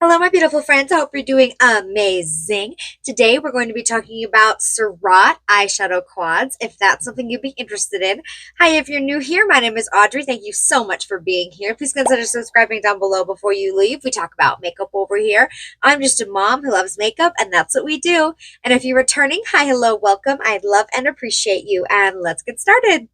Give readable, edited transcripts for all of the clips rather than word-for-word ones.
Hello, my beautiful friends. I hope you're doing amazing. Today, we're going to be talking about Surratt Eyeshadow Quads, if that's something you'd be interested in. Hi, if you're new here, my name is Audrey. Thank you so much for being here. Please consider subscribing down below before you leave. We talk about makeup over here. I'm just a mom who loves makeup, and that's what we do. And if you're returning, hi, hello, welcome. I'd love and appreciate you. And let's get started.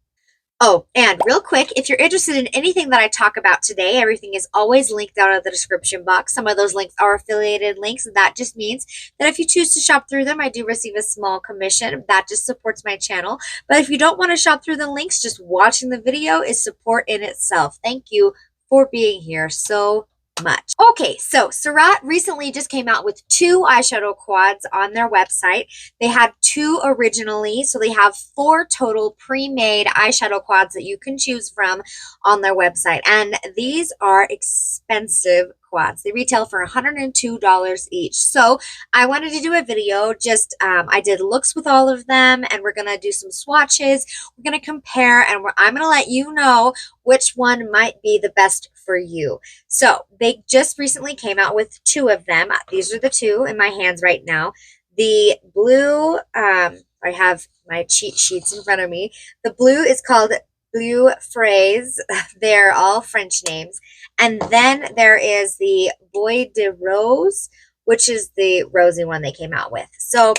Oh, and real quick, if you're interested in anything that I talk about today, everything is always linked down in the description box. Some of those links are affiliated links, and that just means that if you choose to shop through them, I do receive a small commission. That just supports my channel. But if you don't want to shop through the links, just watching the video is support in itself. Thank you for being here so much. Okay, so Surratt recently just came out with two eyeshadow quads on their website. They had two originally, so they have four total pre-made eyeshadow quads that you can choose from on their website. And these are expensive quads. They retail for $102 each. So I wanted to do a video, I did looks with all of them, and we're going to do some swatches. We're going to compare, and I'm going to let you know which one might be the best for you. So they just recently came out with two of them. These are the two in my hands right now. The blue, I have my cheat sheets in front of me. The blue is called Bleu Frais. They're all French names. And then there is the Bois de Rose, which is the rosy one they came out with. So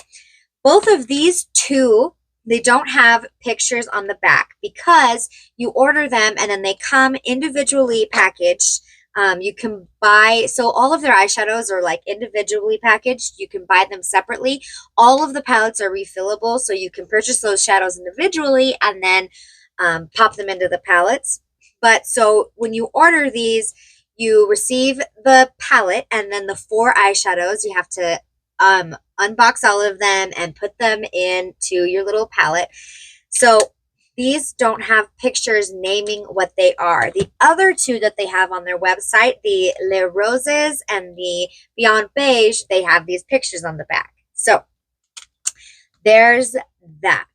both of these two, they don't have pictures on the back because you order them and then they come individually packaged. You can buy, so all of their eyeshadows are like individually packaged. You can buy them separately. All of the palettes are refillable, so you can purchase those shadows individually and then pop them into the palettes. But so when you order these, you receive the palette and then the four eyeshadows. You have to unbox all of them and put them into your little palette. So these don't have pictures naming what they are. The other two that they have on their website, the Les Roses and the Beyond Beige, they have these pictures on the back. So there's that.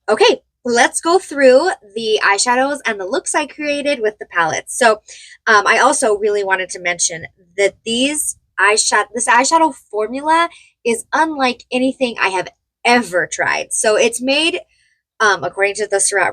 Okay, let's go through the eyeshadows and the looks I created with the palettes. So I also really wanted to mention that this eyeshadow formula is unlike anything I have ever tried. So it's made, according to the Surratt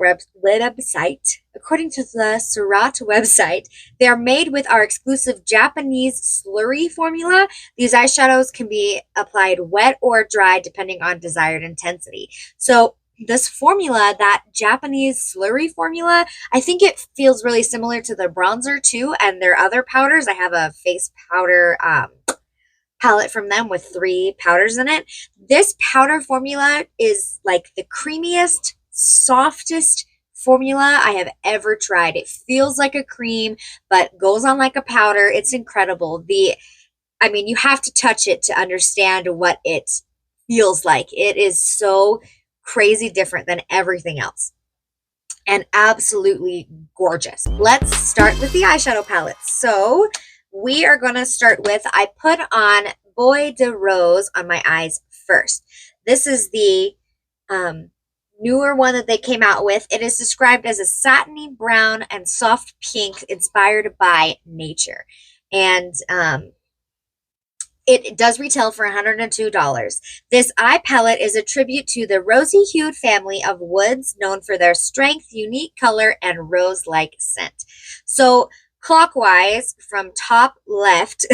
website, they are made with our exclusive Japanese slurry formula. These eyeshadows can be applied wet or dry depending on desired intensity. So this formula, that Japanese slurry formula, I think it feels really similar to the bronzer too, and their other powders. I have a face powder palette from them with 3 powders in it. This powder formula is like the creamiest, softest formula I have ever tried. It feels like a cream, but goes on like a powder. It's incredible. I mean, you have to touch it to understand what it feels like. It is so crazy different than everything else and absolutely gorgeous. Let's start with the eyeshadow palettes. So we are going to start with, I put on Bois de Rose on my eyes first. This is the newer one that they came out with. It is described as a satiny brown and soft pink inspired by nature. And it does retail for $102. This eye palette is a tribute to the rosy-hued family of woods known for their strength, unique color, and rose-like scent. So clockwise from top left,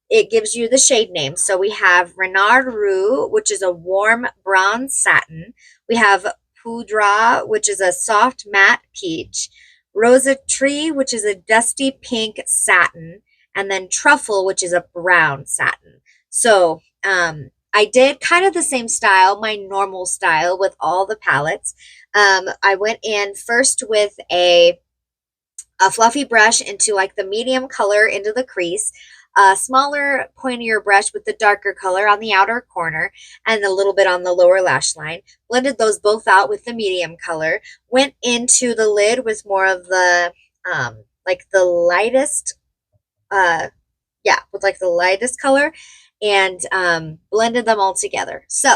it gives you the shade names. So we have Renard Rue, which is a warm bronze satin. We have Poudre, which is a soft matte peach. Rosa Tree, which is a dusty pink satin. And then Truffle, which is a brown satin. So I did kind of the same style, my normal style with all the palettes. I went in first with a fluffy brush into like the medium color into the crease, a smaller, pointier brush with the darker color on the outer corner, and a little bit on the lower lash line. Blended those both out with the medium color. Went into the lid with more of the, like the lightest, with like the lightest color, and blended them all together. So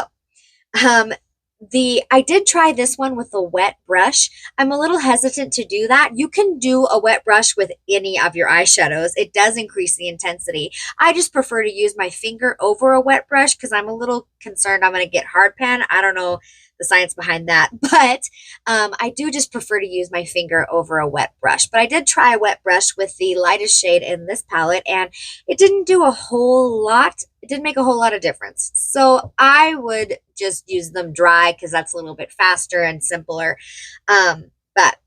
I did try this one with a wet brush. I'm a little hesitant to do that. You can do a wet brush with any of your eyeshadows. It does increase the intensity. I just prefer to use my finger over a wet brush because I'm a little concerned I'm going to get hard pan. I don't know the science behind that, but I do just prefer to use my finger over a wet brush. But I did try a wet brush with the lightest shade in this palette, and it didn't do a whole lot. It didn't make a whole lot of difference. So I would just use them dry because that's a little bit faster and simpler. But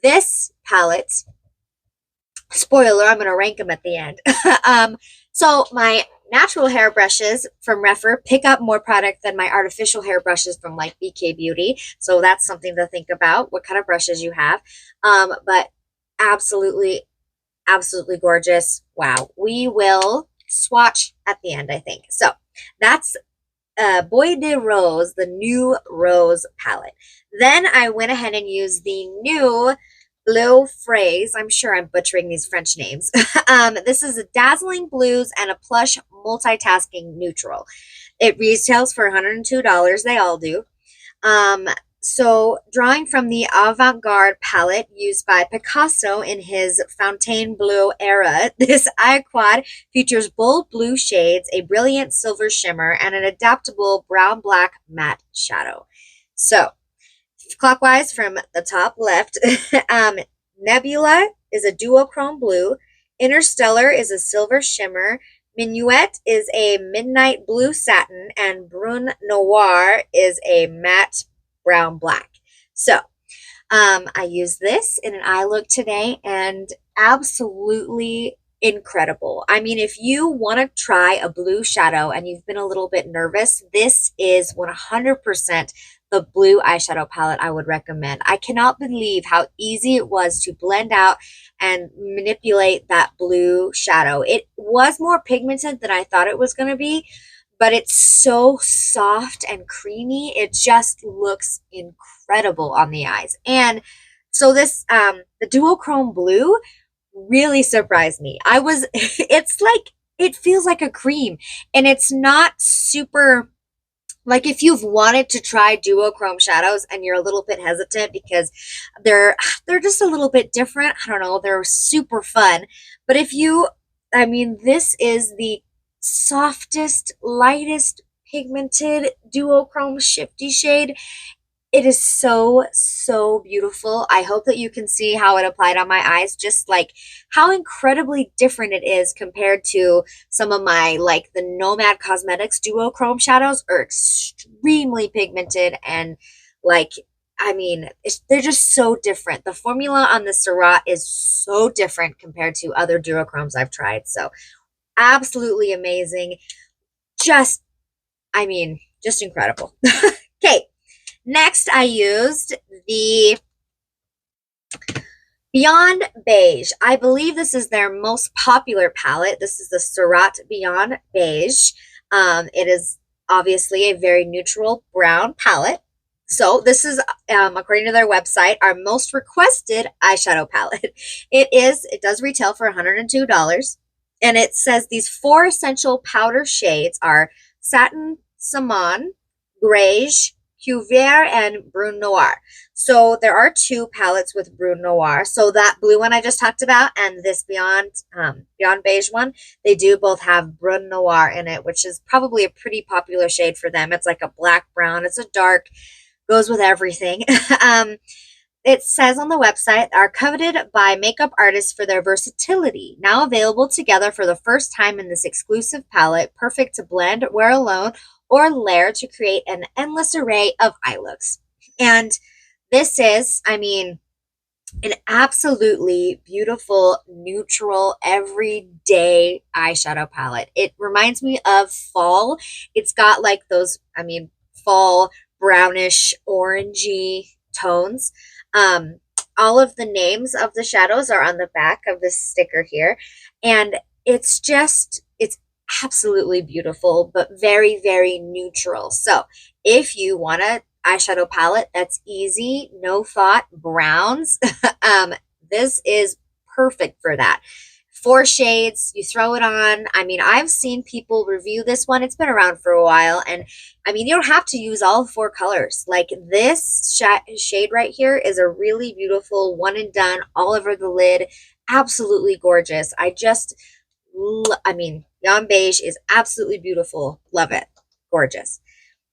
this palette, spoiler, I'm going to rank them at the end. So my natural hair brushes from Refer pick up more product than my artificial hair brushes from like BK Beauty. So that's something to think about, what kind of brushes you have. But absolutely, absolutely gorgeous. Wow. We will swatch at the end, I think. So that's Bois de Rose, the new Rose palette. Then I went ahead and used the new Bleu Frais. I'm sure I'm butchering these French names. This is a dazzling blues and a plush multitasking neutral. It retails for $102. They all do. So drawing from the avant-garde palette used by Picasso in his Fontaine Bleu era, this eye quad features bold blue shades, a brilliant silver shimmer, and an adaptable brown-black matte shadow. So clockwise from the top left, Nebula is a duochrome blue, Interstellar is a silver shimmer, Minuet is a midnight blue satin, and Brun Noir is a matte brown black. So I used this in an eye look today, and absolutely incredible. I mean, if you want to try a blue shadow and you've been a little bit nervous, this is 100% the blue eyeshadow palette I would recommend. I cannot believe how easy it was to blend out and manipulate that blue shadow. It was more pigmented than I thought it was going to be, but it's so soft and creamy. It just looks incredible on the eyes. And so this, the duochrome blue really surprised me. It's like, it feels like a cream, and it's not super, like if you've wanted to try duochrome shadows and you're a little bit hesitant because they're just a little bit different. I don't know, they're super fun. But I mean, this is the softest, lightest pigmented duochrome shifty shade. It is so, so beautiful. I hope that you can see how it applied on my eyes, just like how incredibly different it is compared to some of my, like the Nomad Cosmetics duochrome shadows are extremely pigmented, and like, I mean, they're just so different. The formula on the Surratt is so different compared to other duochromes I've tried. So absolutely amazing. Just, I mean, just incredible. Okay. Next, I used the Beyond Beige. I believe this is their most popular palette. This is the Surratt Beyond Beige. It is obviously a very neutral brown palette. So this is, according to their website, our most requested eyeshadow palette. It does retail for $102. And it says these 4 essential powder shades are Satin Salmon, Greige, Cuvier, and Brun Noir. So there are 2 palettes with Brun Noir. So that blue one I just talked about and this Beyond Beige one, they do both have Brun Noir in it, which is probably a pretty popular shade for them. It's like a black brown. It's a dark, goes with everything. It says on the website, are coveted by makeup artists for their versatility. Now available together for the first time in this exclusive palette, perfect to blend, wear alone, or layer to create an endless array of eye looks. And this is, I mean, an absolutely beautiful, neutral, everyday eyeshadow palette. It reminds me of fall. It's got like those, I mean, fall brownish, orangey tones. All of the names of the shadows are on the back of this sticker here. And it's absolutely beautiful, but very, very neutral. So if you want a eyeshadow palette that's easy, no thought browns, this is perfect for that. 4 shades, you throw it on. I mean, I've seen people review this one. It's been around for a while, and I mean, you don't have to use all 4 colors. Like this shade right here is a really beautiful one and done, all over the lid. Absolutely gorgeous. I mean, Yon Beige is absolutely beautiful. Love it. Gorgeous.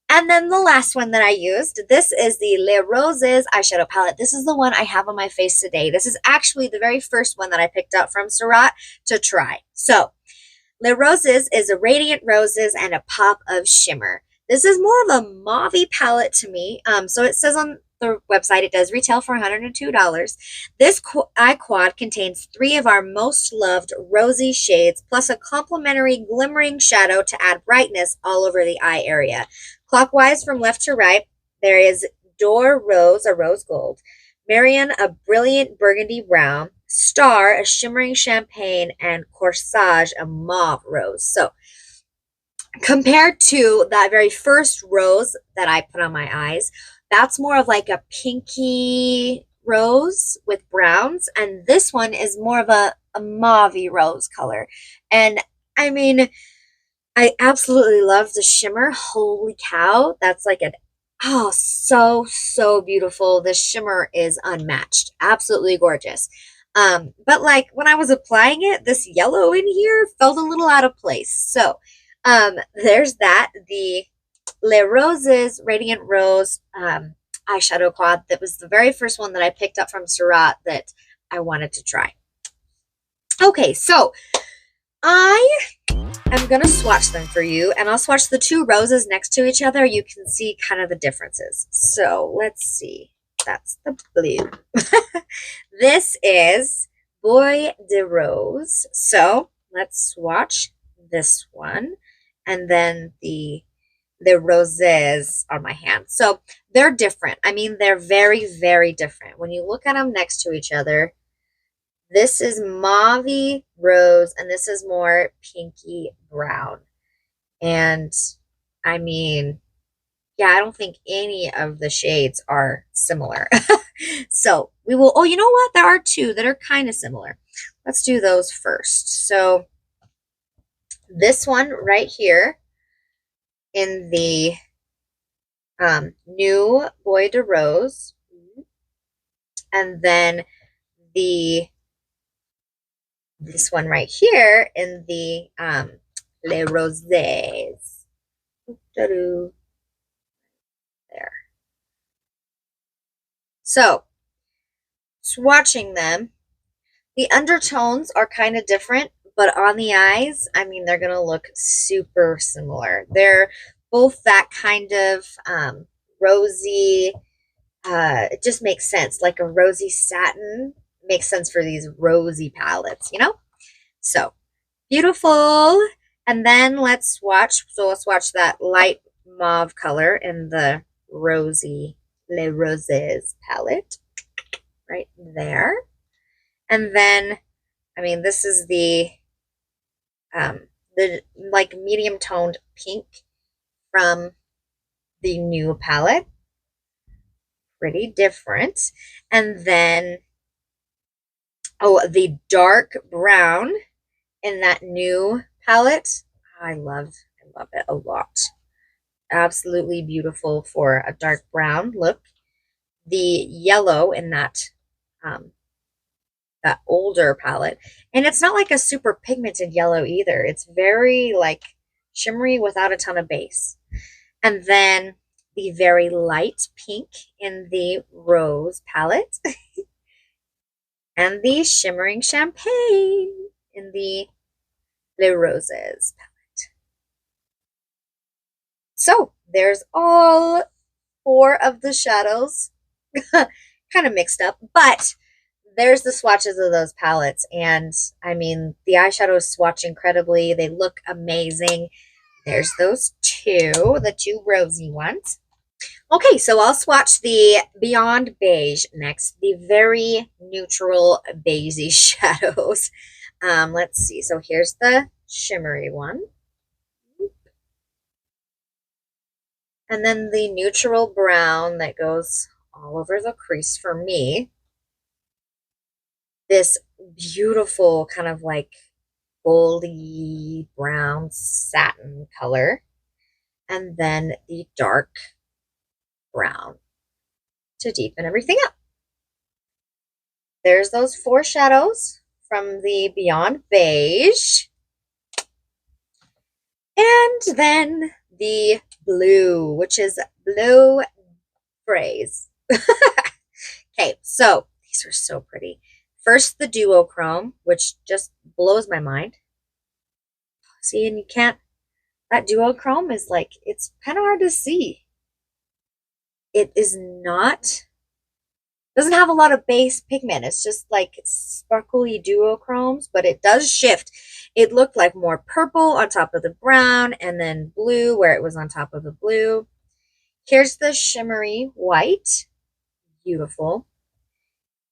And then the last one that I used, this is the Les Roses eyeshadow palette. This is the one I have on my face today. This is actually the very first one that I picked up from Surratt to try. So, Les Roses is a radiant roses and a pop of shimmer. This is more of a mauve palette to me. So it says on the website it does retail for $102. This eye quad contains 3 of our most loved rosy shades, plus a complementary glimmering shadow to add brightness all over the eye area. Clockwise from left to right, there is Dor Rose, a rose gold, Marion, a brilliant burgundy brown, Star, a shimmering champagne, and Corsage, a mauve rose. So compared to that very first rose that I put on my eyes, that's more of like a pinky rose with browns, and this one is more of a mauve rose color. And I mean, I absolutely love the shimmer. Holy cow, that's like oh, so beautiful. The shimmer is unmatched. Absolutely gorgeous. But like when I was applying it, this yellow in here felt a little out of place. So, there's that. The Les Roses Radiant Rose eyeshadow quad. That was the very first one that I picked up from Surratt that I wanted to try. Okay, so I'm going to swatch them for you, and I'll swatch the 2 roses next to each other. You can see kind of the differences. So let's see. That's the blue. This is Bois de Rose. So let's swatch this one and then the roses on my hand. So they're different. I mean, they're very different. When you look at them next to each other, this is mauve rose, and this is more pinky brown. And I mean, yeah, I don't think any of the shades are similar. So we will, oh, you know what? There are 2 that are kind of similar. Let's do those first. So this one right here in the new Bois de Rose, and then this one right here in the Les Roses. There. So, swatching them, the undertones are kind of different, but on the eyes, I mean, they're going to look super similar. They're both that kind of rosy, it just makes sense. Like a rosy satin makes sense for these rosy palettes, you know? So, beautiful. And then let's swatch. So let's swatch that light mauve color in the rosy Les Roses palette right there. And then, I mean, this is the like medium toned pink from the new palette. Pretty different. And then, oh, the dark brown in that new palette. I love it a lot. Absolutely beautiful for a dark brown look. The yellow in that that older palette, and it's not like a super pigmented yellow either. It's very like shimmery without a ton of base. And then the very light pink in the rose palette and the shimmering champagne in the Les Roses palette. So there's all 4 of the shadows. Kind of mixed up, but there's the swatches of those palettes. And I mean, the eyeshadows swatch incredibly. They look amazing. There's those 2, the 2 rosy ones. Okay, so I'll swatch the Beyond Beige next, the very neutral beigey shadows. Let's see. So here's the shimmery one. And then the neutral brown that goes all over the crease for me. This beautiful kind of like goldy brown satin color. And then the dark brown to deepen everything up. There's those four shadows from the Beyond Beige. And then the blue, which is Bleu Frais. Okay, so these are so pretty. First, the duochrome, which just blows my mind. See, and you can't, that duochrome is like, it's kind of hard to see. It is not, doesn't have a lot of base pigment. It's just like sparkly duochromes, but it does shift. It looked like more purple on top of the brown and then blue where it was on top of the blue. Here's the shimmery white. Beautiful.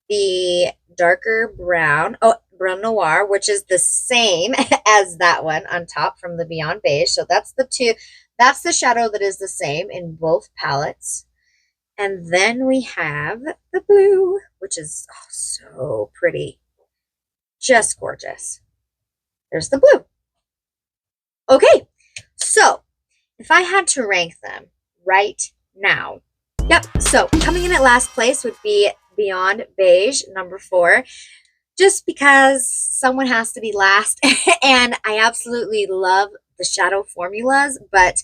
The darker brown, brown noir, which is the same as that one on top from the Beyond Beige. So that's that's the shadow that is the same in both palettes. And then we have the blue, which is so pretty. Just gorgeous. There's the blue. Okay, so if I had to rank them right now, yep, so coming in at last place would be Beyond Beige, number 4, just because someone has to be last. And I absolutely love the shadow formulas, but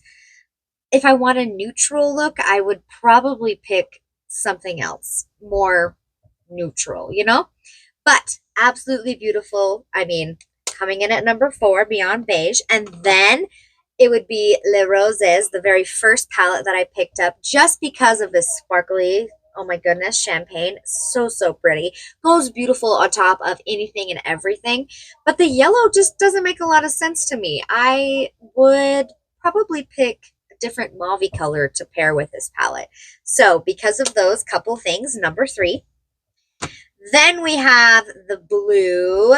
if I want a neutral look, I would probably pick something else, more neutral, you know? But absolutely beautiful. I mean, coming in at number 4, Beyond Beige. And then it would be Les Roses, the very first palette that I picked up, just because of this sparkly, oh my goodness, champagne. So, so pretty. Goes beautiful on top of anything and everything. But the yellow just doesn't make a lot of sense to me. I would probably pick different mauve color to pair with this palette. So because of those couple things, number 3. Then we have the blue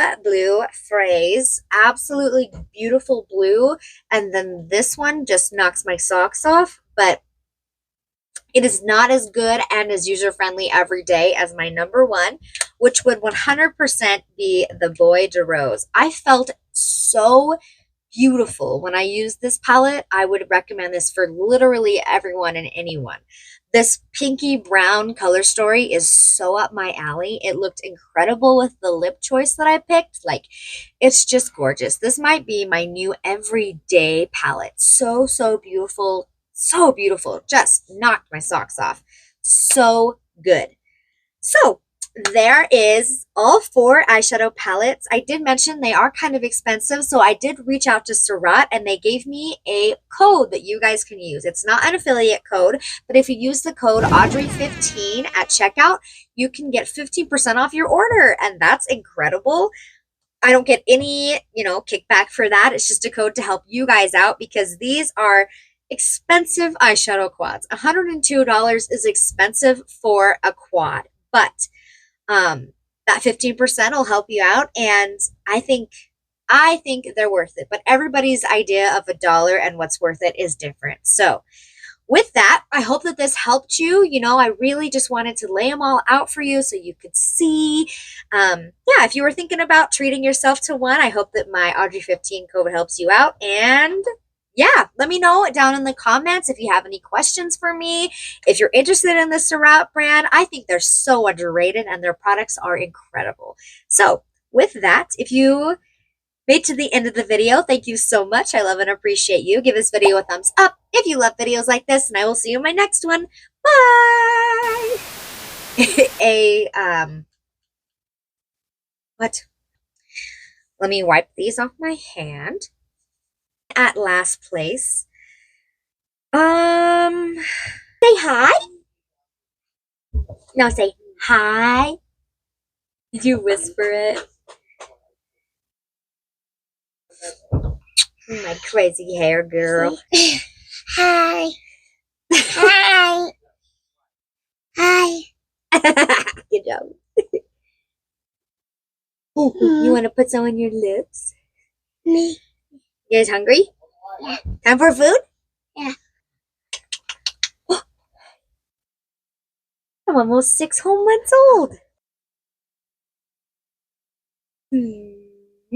Frais, absolutely beautiful blue. And then this one just knocks my socks off, but it is not as good and as user-friendly every day as my number 1, which would 100% be the Bois de Rose. I felt so beautiful when I used this palette. I would recommend this for literally everyone and anyone. This pinky brown color story is so up my alley. It looked incredible with the lip choice that I picked. Like, it's just gorgeous. This might be my new everyday palette. So, so beautiful. So beautiful. Just knocked my socks off. So good. So there is all 4 eyeshadow palettes. I did mention they are kind of expensive, so I did reach out to Surratt and they gave me a code that you guys can use. It's not an affiliate code, but if you use the code Audrey15 at checkout, you can get 15% off your order, and that's incredible. I don't get any, kickback for that. It's just a code to help you guys out because these are expensive eyeshadow quads. $102 is expensive for a quad, but that 15% will help you out, and I think they're worth it. But everybody's idea of $1 and what's worth it is different. So with that, I hope that this helped you. I really just wanted to lay them all out for you so you could see. If you were thinking about treating yourself to one, I hope that my Audrey15 code helps you out. And yeah, let me know down in the comments if you have any questions for me. If you're interested in the Surratt brand, I think they're so underrated and their products are incredible. So with that, if you made to the end of the video, thank you so much. I love and appreciate you. Give this video a thumbs up if you love videos like this, and I will see you in my next one. Bye! What? Let me wipe these off my hand. At last place. Say hi. No, say hi. Did you whisper it? My crazy hair girl. Hi. Hi. Hi. Good job. Ooh, you want to put some on your lips? Me. You guys hungry? Yeah. Time for food? Yeah. I'm almost 6 whole months old. Hmm.